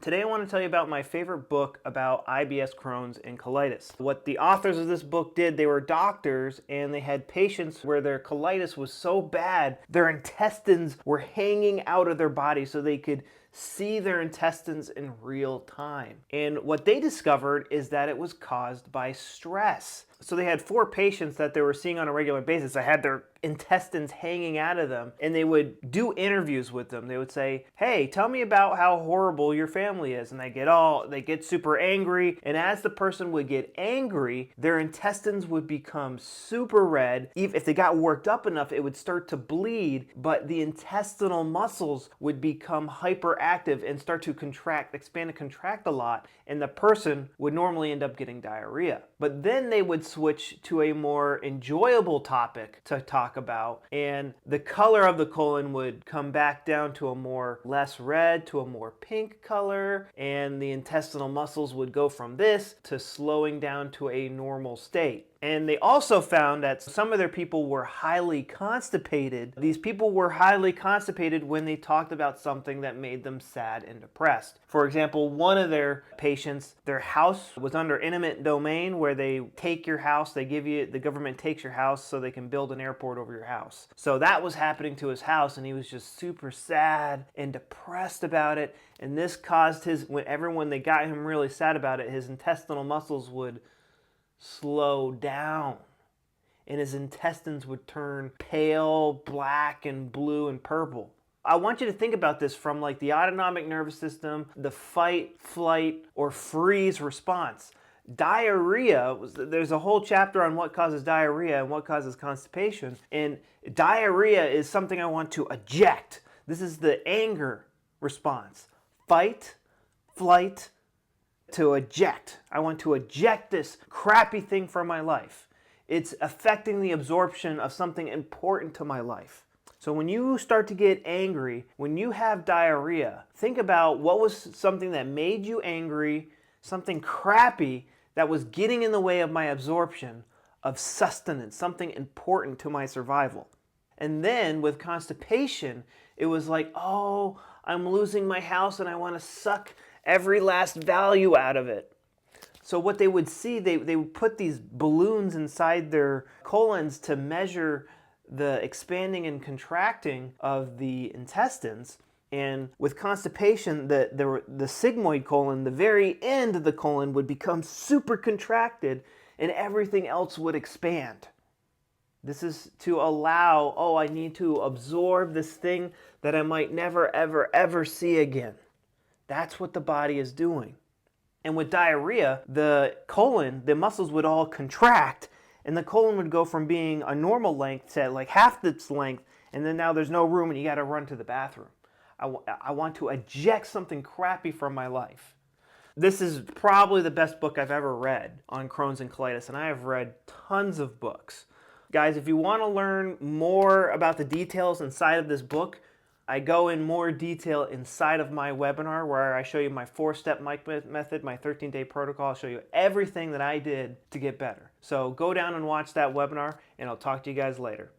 Today I want to tell you about my favorite book about IBS, Crohn's, and colitis. What the authors of this book did, they were doctors and they had patients where their colitis was so bad, their intestines were hanging out of their body so they could see their intestines in real time. And what they discovered is that it was caused by stress. So they had 4 patients that they were seeing on a regular basis that had their intestines hanging out of them, and they would do interviews with them. They would say, "Hey, tell me about how horrible your family is." And they get super angry, and as the person would get angry, their intestines would become super red. If they got worked up enough, it would start to bleed, but the intestinal muscles would become hyperactive and start to contract, expand and contract a lot, and the person would normally end up getting diarrhea. But then they would switch to a more enjoyable topic to talk about, and the color of the colon would come back down to a more less red to a more pink color, and the intestinal muscles would go from this to slowing down to a normal state. And they also found that some of their people were highly constipated. These people were highly constipated when they talked about something that made them sad and depressed. For example, one of their patients, their house was under eminent domain, where they take your house, the government takes your house so they can build an airport over your house. So that was happening to his house, and he was just super sad and depressed about it. And this caused when they got him really sad about it, his intestinal muscles would slow down and his intestines would turn pale black and blue and purple. I want you to think about this from like the autonomic nervous system, the fight, flight, or freeze response. Diarrhea, there's a whole chapter on what causes diarrhea and what causes constipation, and diarrhea is something I want to eject. This is the anger response. Fight, flight, to eject. I want to eject this crappy thing from my life. It's affecting the absorption of something important to my life. So when you start to get angry, when you have diarrhea, think about what was something that made you angry, something crappy that was getting in the way of my absorption of sustenance, something important to my survival. And then with constipation, it was like, oh, I'm losing my house and I want to suck every last value out of it. So what they would see, they would put these balloons inside their colons to measure the expanding and contracting of the intestines. And with constipation, the sigmoid colon, the very end of the colon, would become super contracted and everything else would expand. This is to allow, oh, I need to absorb this thing that I might never, ever, ever see again. That's what the body is doing. And with diarrhea, the colon, the muscles would all contract, and the colon would go from being a normal length to like half its length, and then now there's no room and you got to run to the bathroom. I want to eject something crappy from my life. This is probably the best book I've ever read on Crohn's and colitis, and I have read tons of books. Guys, if you want to learn more about the details inside of this book, I go in more detail inside of my webinar where I show you my 4-step method, my 13-day protocol. I'll show you everything that I did to get better. So go down and watch that webinar, and I'll talk to you guys later.